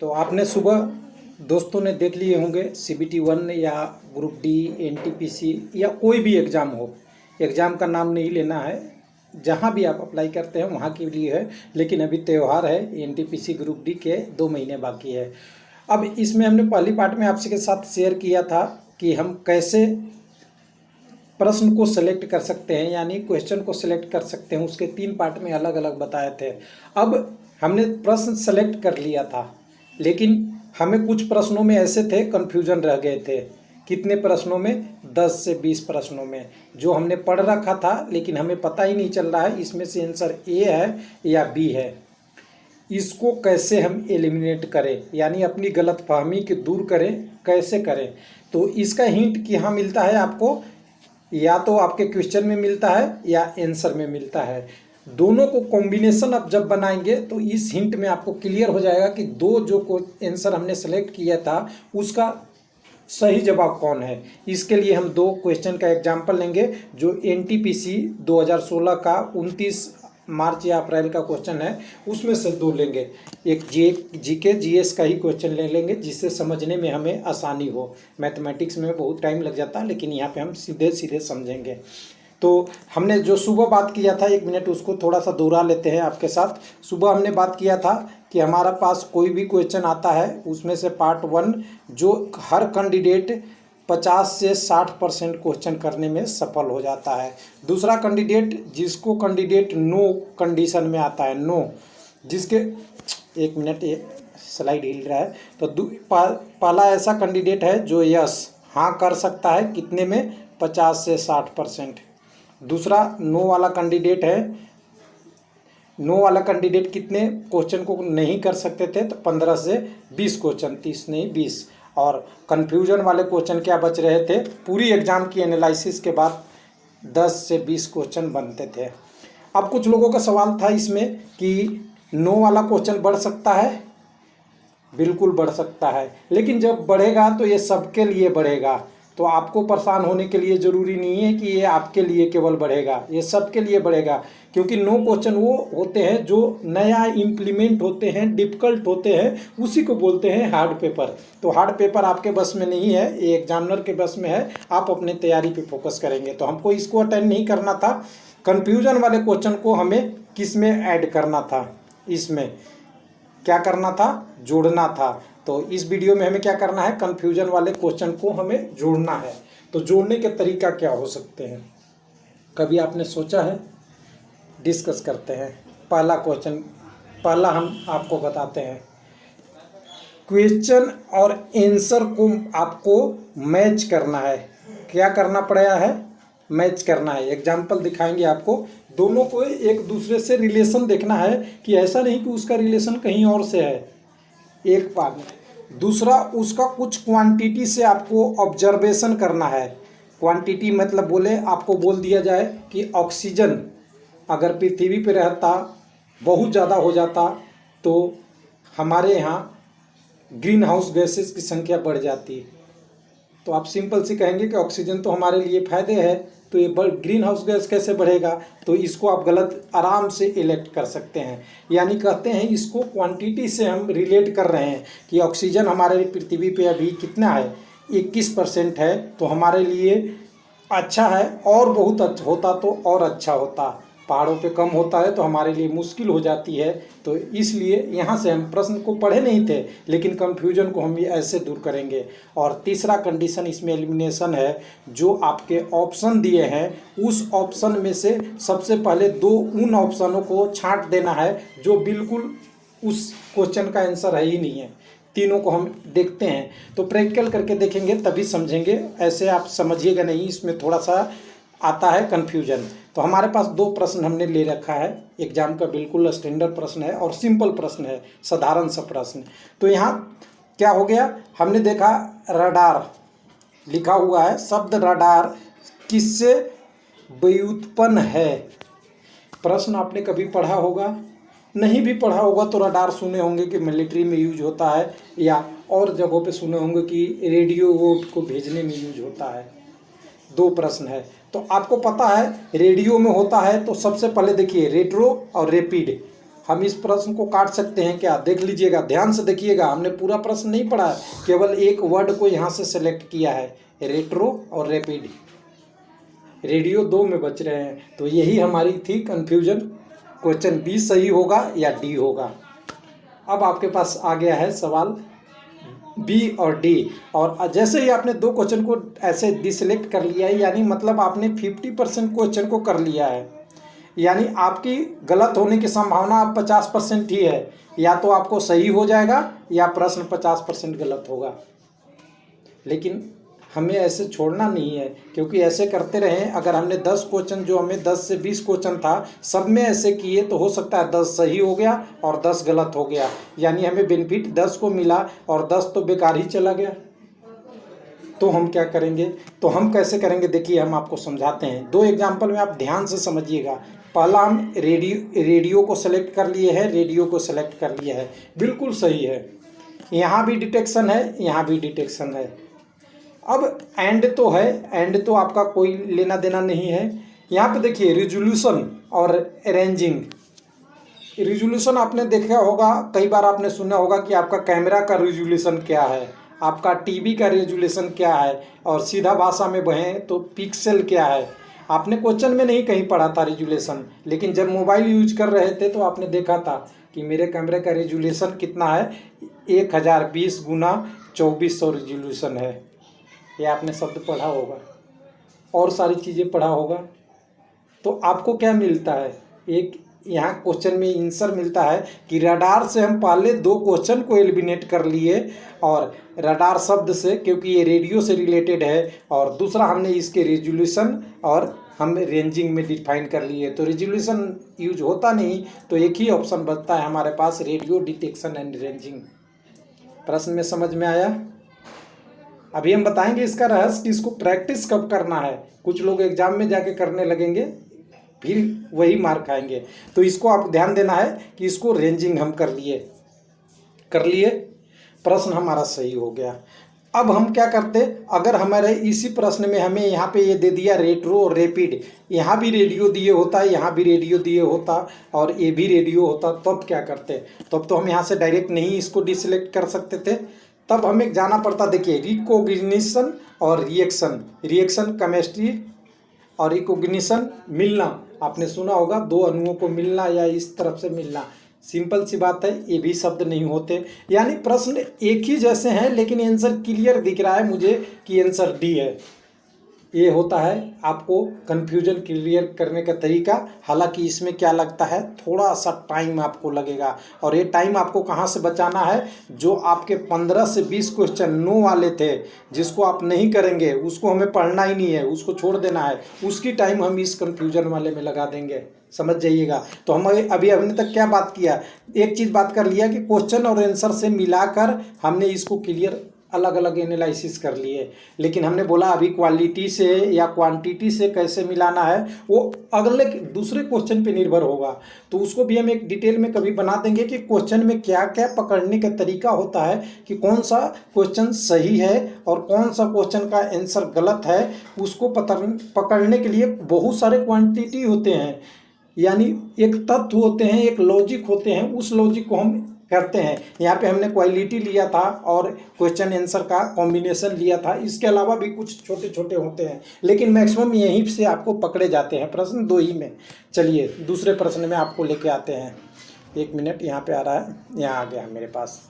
तो आपने सुबह दोस्तों ने देख लिए होंगे CBT 1 या ग्रुप डी, NTPC या कोई भी एग्ज़ाम हो, एग्ज़ाम का नाम नहीं लेना है, जहाँ भी आप अप्लाई करते हैं वहाँ के लिए है। लेकिन अभी त्यौहार है, NTPC ग्रुप डी के 2 महीने बाकी है। अब इसमें हमने पहली पार्ट में आपसे के साथ शेयर किया था कि हम कैसे प्रश्न को सेलेक्ट कर सकते हैं, यानी क्वेश्चन को सिलेक्ट कर सकते हैं। उसके 3 पार्ट में अलग अलग बताए थे। अब हमने प्रश्न सेलेक्ट कर लिया था, लेकिन हमें कुछ प्रश्नों में ऐसे थे कन्फ्यूजन रह गए थे। कितने प्रश्नों में? 10 से 20 प्रश्नों में, जो हमने पढ़ रखा था लेकिन हमें पता ही नहीं चल रहा है इसमें से आंसर ए है या बी है। इसको कैसे हम एलिमिनेट करें, यानी अपनी गलतफहमी को दूर करें, कैसे करें? तो इसका हिंट यहाँ मिलता है आपको, या तो आपके क्वेश्चन में मिलता है या आंसर में मिलता है। दोनों को कॉम्बिनेशन आप जब बनाएंगे तो इस हिंट में आपको क्लियर हो जाएगा कि दो जो को आंसर हमने सेलेक्ट किया था उसका सही जवाब कौन है। इसके लिए हम 2 क्वेश्चन का एग्जाम्पल लेंगे जो NTPC 2016 का 29 मार्च या अप्रैल का क्वेश्चन है, उसमें से 2 लेंगे। एक GK GS का ही क्वेश्चन ले लेंगे जिससे समझने में हमें आसानी हो। मैथमेटिक्स में बहुत टाइम लग जाता है, लेकिन यहाँ पे हम सीधे सीधे समझेंगे। तो हमने जो सुबह बात किया था, 1 मिनट उसको थोड़ा सा दोहरा लेते हैं आपके साथ। सुबह हमने बात किया था कि हमारा पास कोई भी क्वेश्चन आता है उसमें से पार्ट 1 जो हर कैंडिडेट 50 से 60% क्वेश्चन करने में सफल हो जाता है। दूसरा कैंडिडेट, जिसको कैंडिडेट नो कंडीशन में आता है, नो, जिसके 1 मिनट ये स्लाइड हिल रहा है, तो पहला ऐसा कैंडिडेट है जो यस हाँ कर सकता है, कितने में? 50 से 60%। दूसरा नो वाला कैंडिडेट है, नो वाला कैंडिडेट कितने क्वेश्चन को नहीं कर सकते थे? तो 15 से 20 क्वेश्चन, 30 नहीं 20। और कन्फ्यूजन वाले क्वेश्चन क्या बच रहे थे? पूरी एग्जाम की एनालिसिस के बाद 10 से 20 क्वेश्चन बनते थे। अब कुछ लोगों का सवाल था इसमें कि नो वाला क्वेश्चन बढ़ सकता है? बिल्कुल बढ़ सकता है, लेकिन जब बढ़ेगा तो ये सबके लिए बढ़ेगा। तो आपको परेशान होने के लिए ज़रूरी नहीं है कि ये आपके लिए केवल बढ़ेगा, ये सबके लिए बढ़ेगा। क्योंकि नो क्वेश्चन वो होते हैं जो नया इम्प्लीमेंट होते हैं, डिफ़िकल्ट होते हैं, उसी को बोलते हैं हार्ड पेपर। तो हार्ड पेपर आपके बस में नहीं है, ये एग्जामिनर के बस में है। आप अपने तैयारी पे फोकस करेंगे। तो हमको इसको अटेंड नहीं करना था। कन्फ्यूजन वाले क्वेश्चन को हमें किस में ऐड करना था? इसमें क्या करना था? जोड़ना था। तो इस वीडियो में हमें क्या करना है? कन्फ्यूजन वाले क्वेश्चन को हमें जोड़ना है। तो जोड़ने के तरीका क्या हो सकते हैं, कभी आपने सोचा है? डिस्कस करते हैं। पहला क्वेश्चन, पहला हम आपको बताते हैं। क्वेश्चन और आंसर को आपको मैच करना है। क्या करना पड़ेगा है? मैच करना है। एग्जाम्पल दिखाएंगे आपको। दोनों को एक दूसरे से रिलेशन देखना है कि ऐसा नहीं कि उसका रिलेशन कहीं और से है, एक बात। दूसरा, उसका कुछ क्वांटिटी से आपको ऑब्जर्वेशन करना है। क्वांटिटी मतलब बोले आपको बोल दिया जाए कि ऑक्सीजन अगर पृथ्वी पे रहता, बहुत ज़्यादा हो जाता, तो हमारे यहाँ ग्रीन हाउस गैसेस की संख्या बढ़ जाती। तो आप सिंपल सी कहेंगे कि ऑक्सीजन तो हमारे लिए फ़ायदे है, तो ये ग्रीन हाउस गैस कैसे बढ़ेगा? तो इसको आप गलत आराम से इलेक्ट कर सकते हैं। यानी कहते हैं इसको क्वांटिटी से हम रिलेट कर रहे हैं कि ऑक्सीजन हमारे पृथ्वी पे अभी कितना है? 21% है, तो हमारे लिए अच्छा है। और बहुत अच्छा होता तो और अच्छा होता। पहाड़ों पे कम होता है तो हमारे लिए मुश्किल हो जाती है। तो इसलिए यहाँ से हम प्रश्न को पढ़े नहीं थे, लेकिन कंफ्यूजन को हम ये ऐसे दूर करेंगे। और तीसरा कंडीशन इसमें एलिमिनेशन है। जो आपके ऑप्शन दिए हैं उस ऑप्शन में से सबसे पहले 2 उन ऑप्शनों को छांट देना है जो बिल्कुल उस क्वेश्चन का आंसर है ही नहीं है। तीनों को हम देखते हैं। तो प्रैक्टिकल करके देखेंगे तभी समझेंगे, ऐसे आप समझिएगा नहीं। इसमें थोड़ा सा आता है कन्फ्यूजन। तो हमारे पास 2 प्रश्न हमने ले रखा है। एग्जाम का बिल्कुल स्टैंडर्ड प्रश्न है और सिंपल प्रश्न है, साधारण सा प्रश्न। तो यहाँ क्या हो गया? हमने देखा रडार लिखा हुआ है। शब्द रडार किससे व्युत्पन्न है? प्रश्न आपने कभी पढ़ा होगा, नहीं भी पढ़ा होगा तो रडार सुने होंगे कि मिलिट्री में यूज होता है, या और जगहों पे सुने होंगे कि रेडियो को भेजने में यूज होता है। 2 प्रश्न है। तो आपको पता है रेडियो में होता है, तो सबसे पहले देखिए रेट्रो और रैपिड। हम इस प्रश्न को काट सकते हैं क्या? देख लीजिएगा, ध्यान से देखिएगा, हमने पूरा प्रश्न नहीं पढ़ा है, केवल एक वर्ड को यहाँ से सेलेक्ट किया है, रेट्रो और रैपिड। रेडियो 2 में बच रहे हैं, तो यही हमारी थी कन्फ्यूजन। क्वेश्चन बी सही होगा या डी होगा। अब आपके पास आ गया है सवाल बी और डी, और जैसे ही आपने 2 क्वेश्चन को ऐसे डिसलेक्ट कर लिया है, यानी मतलब आपने 50% क्वेश्चन को कर लिया है, यानी आपकी गलत होने की संभावना अब 50% ही है। या तो आपको सही हो जाएगा या प्रश्न 50% गलत होगा। लेकिन हमें ऐसे छोड़ना नहीं है, क्योंकि ऐसे करते रहें, अगर हमने 10 क्वेश्चन, जो हमें 10 से 20 क्वेश्चन था, सब में ऐसे किए तो हो सकता है 10 सही हो गया और 10 गलत हो गया, यानी हमें बेनिफिट 10 को मिला और 10 तो बेकार ही चला गया। तो हम क्या करेंगे, तो हम कैसे करेंगे, देखिए हम आपको समझाते हैं। 2 एग्जाम्पल में आप ध्यान से समझिएगा। पहला हम रेडियो को सेलेक्ट कर लिए हैं, रेडियो को सेलेक्ट कर लिया है, बिल्कुल सही है, यहाँ भी डिटेक्शन है, यहाँ भी डिटेक्शन है। अब एंड तो है, एंड तो आपका कोई लेना देना नहीं है। यहाँ पे देखिए रिजोल्यूशन और रेंजिंग। रिजोल्यूशन आपने देखा होगा, कई बार आपने सुना होगा कि आपका कैमरा का रिजोल्यूशन क्या है, आपका टीवी का रिजोल्यूशन क्या है, और सीधा भाषा में बहें तो पिक्सल क्या है। आपने क्वेश्चन में नहीं कहीं पढ़ा था रिजोल्यूशन, लेकिन जब मोबाइल यूज कर रहे थे तो आपने देखा था कि मेरे कैमरे का रिजोल्यूशन कितना है, 1020 गुना 2400 रिजोल्यूशन है। ये आपने शब्द पढ़ा होगा और सारी चीज़ें पढ़ा होगा। तो आपको क्या मिलता है, एक यहाँ क्वेश्चन में आंसर मिलता है कि रडार से हम पहले 2 क्वेश्चन को एलिमिनेट कर लिए, और रडार शब्द से, क्योंकि ये रेडियो से रिलेटेड है, और दूसरा हमने इसके रेजोल्यूशन और हम रेंजिंग में डिफाइन कर लिए। तो रेजोल्यूशन यूज होता नहीं, तो एक ही ऑप्शन बचता है हमारे पास, रेडियो डिटेक्शन एंड रेंजिंग। प्रश्न में समझ में आया? अभी हम बताएंगे इसका रहस्य कि इसको प्रैक्टिस कब करना है। कुछ लोग एग्जाम में जाके करने लगेंगे, फिर वही मार्क आएंगे। तो इसको आप ध्यान देना है कि इसको रेंजिंग हम कर लिए, प्रश्न हमारा सही हो गया। अब हम क्या करते, अगर हमारे इसी प्रश्न में हमें यहाँ पे ये दे दिया रेट्रो और रैपिड, यहाँ भी रेडियो दिए होता, यहाँ भी रेडियो दिए होता और ये भी रेडियो होता, तब क्या करते? तब तो हम यहाँ से डायरेक्ट नहीं इसको डिसलेक्ट कर सकते थे, तब हमें जाना पड़ता। देखिए रिकॉग्निशन और रिएक्शन केमिस्ट्री और रिकॉग्निशन मिलना, आपने सुना होगा, 2 अणुओं को मिलना या इस तरफ से मिलना, सिंपल सी बात है, ये भी शब्द नहीं होते। यानी प्रश्न एक ही जैसे हैं, लेकिन आंसर क्लियर दिख रहा है मुझे कि आंसर डी है। ये होता है आपको कन्फ्यूजन क्लियर करने का तरीका। हालांकि इसमें क्या लगता है, थोड़ा सा टाइम आपको लगेगा, और ये टाइम आपको कहाँ से बचाना है, जो आपके 15 से 20 क्वेश्चन नो वाले थे, जिसको आप नहीं करेंगे उसको हमें पढ़ना ही नहीं है, उसको छोड़ देना है, उसकी टाइम हम इस कन्फ्यूजन वाले में लगा देंगे, समझ जाइएगा। तो हम अभी तक क्या बात किया, एक चीज़ बात कर लिया कि क्वेश्चन और आंसर से मिलाकर हमने इसको क्लियर अलग अलग एनालिसिस कर लिए, लेकिन हमने बोला अभी क्वालिटी से या क्वांटिटी से कैसे मिलाना है वो अगले दूसरे क्वेश्चन पे निर्भर होगा। तो उसको भी हम एक डिटेल में कभी बना देंगे कि क्वेश्चन में क्या क्या पकड़ने का तरीका होता है, कि कौन सा क्वेश्चन सही है और कौन सा क्वेश्चन का आंसर गलत है। उसको पकड़ने के लिए बहुत सारे क्वांटिटी होते हैं, यानी एक तत्व होते हैं, एक लॉजिक होते हैं, उस लॉजिक को हम करते हैं। यहाँ पे हमने क्वालिटी लिया था और क्वेश्चन आंसर का कॉम्बिनेशन लिया था, इसके अलावा भी कुछ छोटे छोटे होते हैं, लेकिन मैक्सिमम यहीं से आपको पकड़े जाते हैं प्रश्न 2 ही में। चलिए दूसरे प्रश्न में आपको लेके आते हैं, 1 मिनट, यहाँ पे आ रहा है, यहाँ आ गया मेरे पास।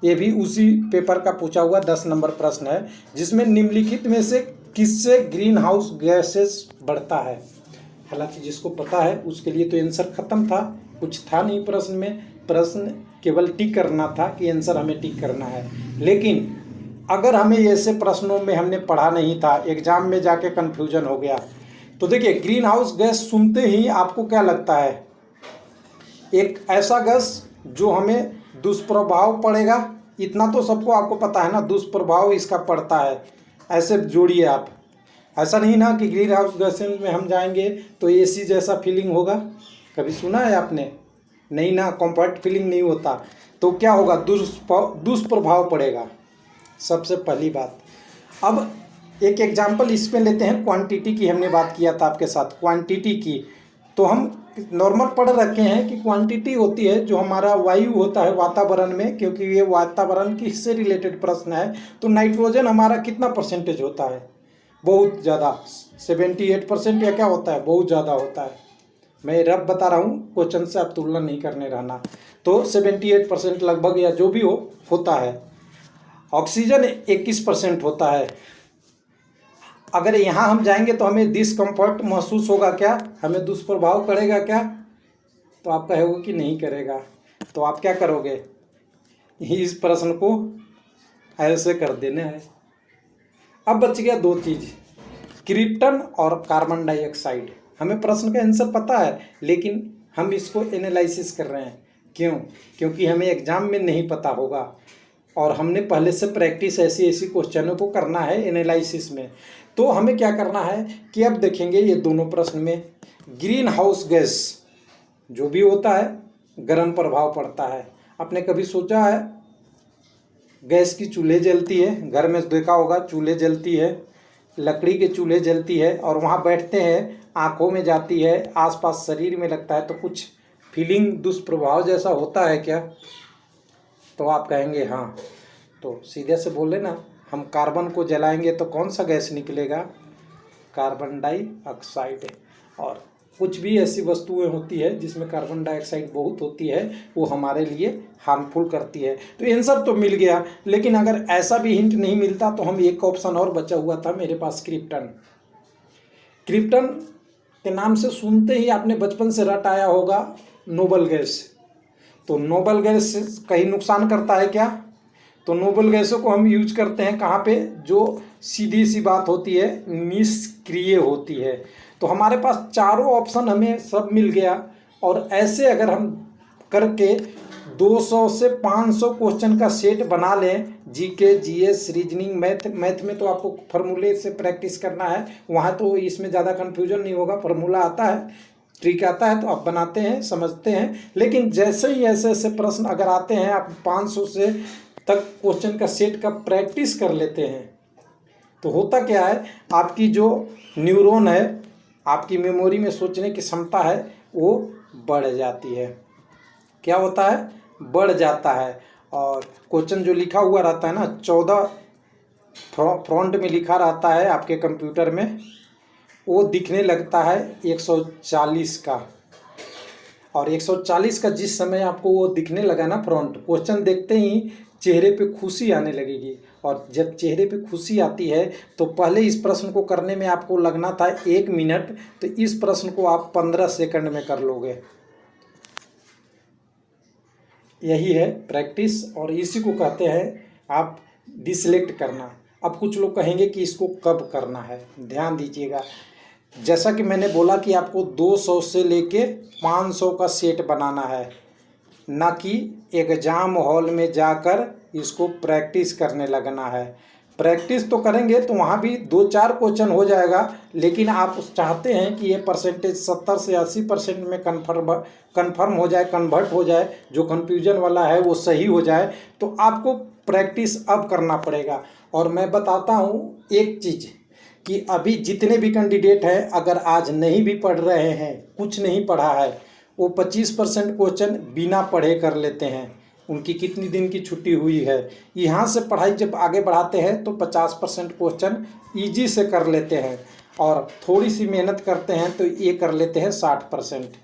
ये भी उसी पेपर का पूछा हुआ 10 नंबर प्रश्न है, जिसमें निम्नलिखित में से किससे ग्रीन हाउस गैसेस बढ़ता है। हालांकि जिसको पता है उसके लिए तो आंसर खत्म था, कुछ था नहीं प्रश्न में, प्रश्न केवल टिक करना था कि आंसर हमें टिक करना है। लेकिन अगर हमें ऐसे प्रश्नों में हमने पढ़ा नहीं था, एग्जाम में जाके कन्फ्यूजन हो गया, तो देखिए ग्रीन हाउस गैस सुनते ही आपको क्या लगता है, एक ऐसा गैस जो हमें दुष्प्रभाव पड़ेगा, इतना तो सबको आपको पता है ना, दुष्प्रभाव इसका पड़ता है। ऐसे जोड़िए आप, ऐसा नहीं ना कि ग्रीन हाउस गैस में हम जाएंगे तो एसी जैसा फीलिंग होगा, कभी सुना है आपने? नहीं ना, कंफर्ट फीलिंग नहीं होता। तो क्या होगा, दुष्प्रभाव पड़ेगा, सबसे पहली बात। अब एक एग्जांपल इसमें लेते हैं, क्वांटिटी की हमने बात किया था आपके साथ, क्वांटिटी की। तो हम नॉर्मल पढ़ रखे हैं कि क्वांटिटी होती है जो हमारा वायु होता है वातावरण में, क्योंकि ये वातावरण की से रिलेटेड प्रश्न है। तो नाइट्रोजन हमारा कितना परसेंटेज होता है? बहुत ज़्यादा, 78% या क्या होता है, बहुत ज़्यादा होता है। मैं रब बता रहा हूँ, क्वेश्चन से आप तुलना नहीं करने रहना। तो 78% लगभग या जो भी हो होता है। ऑक्सीजन 21% होता है। अगर यहाँ हम जाएंगे तो हमें डिस्कम्फर्ट महसूस होगा क्या, हमें दुष्प्रभाव करेगा क्या? तो आप कहोगे कि नहीं करेगा। तो आप क्या करोगे, इस प्रश्न को ऐसे कर देना है। अब बच गया दो चीज़, क्रिप्टन और कार्बन डाइऑक्साइड। हमें प्रश्न का आंसर पता है लेकिन हम इसको एनालिसिस कर रहे हैं। क्यों? क्योंकि हमें एग्जाम में नहीं पता होगा और हमने पहले से प्रैक्टिस ऐसी ऐसी क्वेश्चनों को करना है एनालिसिस में। तो हमें क्या करना है कि अब देखेंगे ये दोनों प्रश्न में ग्रीन हाउस गैस जो भी होता है गर्म प्रभाव पड़ता है। आपने कभी सोचा है गैस की चूल्हे जलती है, घर में देखा होगा चूल्हे जलती है, लकड़ी के चूल्हे जलती है और वहाँ बैठते हैं, आँखों में जाती है, आसपास शरीर में लगता है, तो कुछ फीलिंग दुष्प्रभाव जैसा होता है क्या? तो आप कहेंगे हाँ। तो सीधे से बोले ना, हम कार्बन को जलाएंगे तो कौन सा गैस निकलेगा? Carbon dioxide. और कुछ भी ऐसी वस्तुएं होती है जिसमें कार्बन डाइऑक्साइड बहुत होती है, वो हमारे लिए हार्मफुल करती है। तो आंसर तो मिल गया, लेकिन अगर ऐसा भी हिंट नहीं मिलता तो हम एक ऑप्शन और बचा हुआ था मेरे पास, क्रिप्टन। क्रिप्टन के नाम से सुनते ही आपने बचपन से रट आया होगा नोबल गैस। तो नोबल गैस कहीं नुकसान करता है क्या? तो नोबल गैसों को हम यूज करते हैं कहाँ पे? जो सीधी सी बात होती है, निष्क्रिय होती है। तो हमारे पास चारों ऑप्शन हमें सब मिल गया। और ऐसे अगर हम करके 200 से 500 क्वेश्चन का सेट बना लें, जीके, जीएस, रीजनिंग, मैथ में तो आपको फार्मूले से प्रैक्टिस करना है, वहाँ तो इसमें ज़्यादा कन्फ्यूजन नहीं होगा, फार्मूला आता है, ट्रिक आता है, तो आप बनाते हैं, समझते हैं। लेकिन जैसे ही ऐसे ऐसे प्रश्न अगर आते हैं, आप 500 से तक क्वेश्चन का सेट का प्रैक्टिस कर लेते हैं, तो होता क्या है, आपकी जो न्यूरॉन है, आपकी मेमोरी में सोचने की क्षमता है, वो बढ़ जाती है। क्या होता है? बढ़ जाता है। और क्वेश्चन जो लिखा हुआ रहता है ना, 14 फ्रंट में लिखा रहता है आपके कंप्यूटर में, वो दिखने लगता है 140 का। और 140 का जिस समय आपको वो दिखने लगा ना फ्रंट, क्वेश्चन देखते ही चेहरे पे खुशी आने लगेगी। और जब चेहरे पे खुशी आती है तो पहले इस प्रश्न को करने में आपको लगना था 1 मिनट, तो इस प्रश्न को आप 15 सेकंड में कर लोगे। यही है प्रैक्टिस, और इसी को कहते हैं आप डिसलेक्ट करना। अब कुछ लोग कहेंगे कि इसको कब करना है, ध्यान दीजिएगा। जैसा कि मैंने बोला कि आपको 200 से लेके 500 का सेट बनाना है, ना कि एग्जाम हॉल में जाकर इसको प्रैक्टिस करने लगना है। प्रैक्टिस तो करेंगे तो वहाँ भी 2-4 क्वेश्चन हो जाएगा, लेकिन आप चाहते हैं कि ये परसेंटेज 70 से 80% में कन्फर्म हो जाए, कन्वर्ट हो जाए, जो कन्फ्यूजन वाला है वो सही हो जाए, तो आपको प्रैक्टिस अब करना पड़ेगा। और मैं बताता हूँ एक चीज़ कि अभी जितने भी कैंडिडेट हैं, अगर आज नहीं भी पढ़ रहे हैं, कुछ नहीं पढ़ा है, वो 25% क्वेश्चन बिना पढ़े कर लेते हैं। उनकी कितनी दिन की छुट्टी हुई है, यहाँ से पढ़ाई जब आगे बढ़ाते हैं तो 50% क्वेश्चन ईजी से कर लेते हैं, और थोड़ी सी मेहनत करते हैं तो ये कर लेते हैं 60%।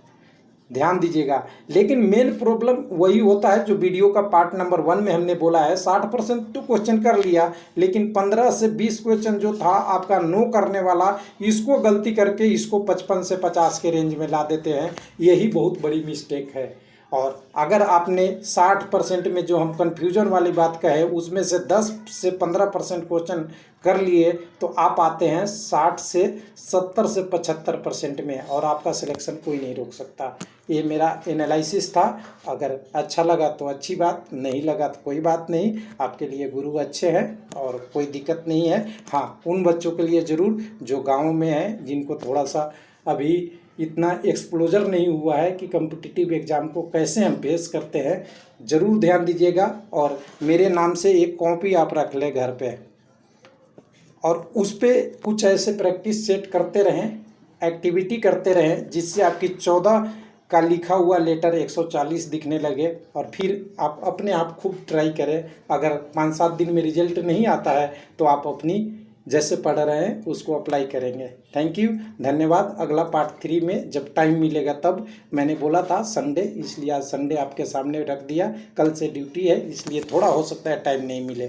ध्यान दीजिएगा। लेकिन मेन प्रॉब्लम वही होता है जो वीडियो का पार्ट नंबर 1 में हमने बोला है, 60% तो क्वेश्चन कर लिया, लेकिन 15 से 20 क्वेश्चन जो था आपका नो करने वाला, इसको गलती करके इसको 55 से 50 के रेंज में ला देते हैं। यही बहुत बड़ी मिस्टेक है। और अगर आपने 60% में जो हम कन्फ्यूजन वाली बात कहे, उसमें से 10 से 15% क्वेश्चन कर लिए, तो आप आते हैं 60 से 70 से 75% में, और आपका सिलेक्शन कोई नहीं रोक सकता। ये मेरा एनालिसिस था। अगर अच्छा लगा तो अच्छी बात, नहीं लगा तो कोई बात नहीं, आपके लिए गुरु अच्छे हैं और कोई दिक्कत नहीं है। हाँ, उन बच्चों के लिए ज़रूर जो गाँव में हैं, जिनको थोड़ा सा अभी इतना एक्सपोजर नहीं हुआ है कि कॉम्पिटिटिव एग्ज़ाम को कैसे हम फेस करते हैं, ज़रूर ध्यान दीजिएगा। और मेरे नाम से एक कॉपी आप रख लें घर पे, और उस पर कुछ ऐसे प्रैक्टिस सेट करते रहें, एक्टिविटी करते रहें, जिससे आपकी 14 का लिखा हुआ लेटर 140 दिखने लगे और फिर आप अपने आप खूब ट्राई करें। अगर 5-7 दिन में रिजल्ट नहीं आता है तो आप अपनी जैसे पढ़ रहे हैं उसको अप्लाई करेंगे। थैंक यू, धन्यवाद। अगला पार्ट 3 में जब टाइम मिलेगा तब, मैंने बोला था संडे, इसलिए आज संडे आपके सामने रख दिया। कल से ड्यूटी है इसलिए थोड़ा हो सकता है टाइम नहीं मिले।